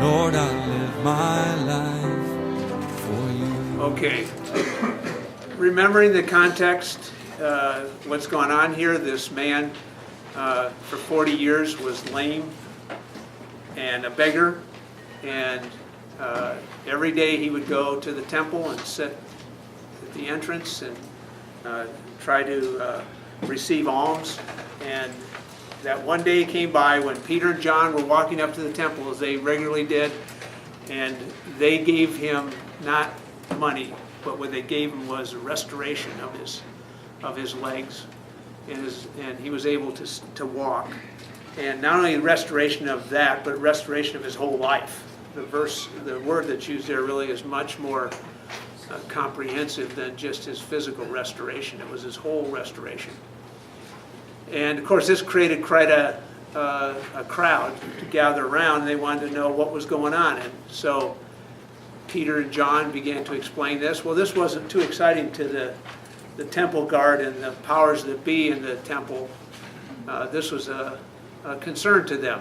Lord, I live my life for you. Okay. Remembering the context, what's going on here, this man for 40 years was lame and a beggar, and every day he would go to the temple and sit at the entrance and try to receive alms. And that one day came by when Peter and John were walking up to the temple, as they regularly did, and they gave him not money, but what they gave him was a restoration of his legs, and he was able to walk. And not only restoration of that, but restoration of his whole life. The word that's used there really is much more comprehensive than just his physical restoration. It was his whole restoration. And of course, this created quite a crowd to gather around. They wanted to know what was going on, and so Peter and John began to explain this. Well, this wasn't too exciting to the temple guard and the powers that be in the temple. This was a concern to them.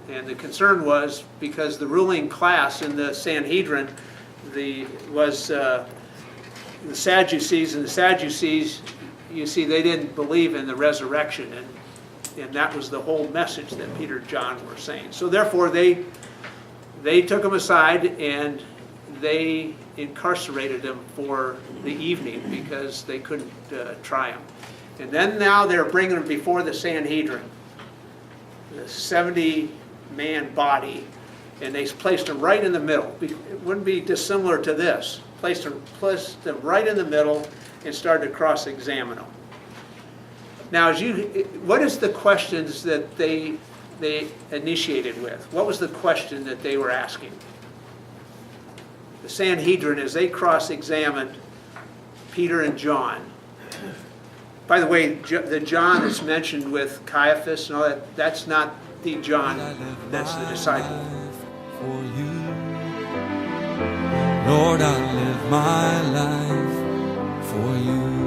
And the concern was because the ruling class in the Sanhedrin was the Sadducees, and the Sadducees, you see, they didn't believe in the resurrection, and that was the whole message that Peter and John were saying. So therefore, they took him aside and they incarcerated him for the evening because they couldn't try him. And then now they're bringing him before the Sanhedrin, the 70-man body, and they placed him right in the middle. It wouldn't be dissimilar to this. Placed him right in the middle and started to cross-examine him. Now, what is the questions that they initiated with? What was the question that they were asking? The Sanhedrin, as they cross-examined Peter and John. By the way, the John that's mentioned with Caiaphas and all that, that's not the John, that's the disciple. For you, Lord, I live my life for you.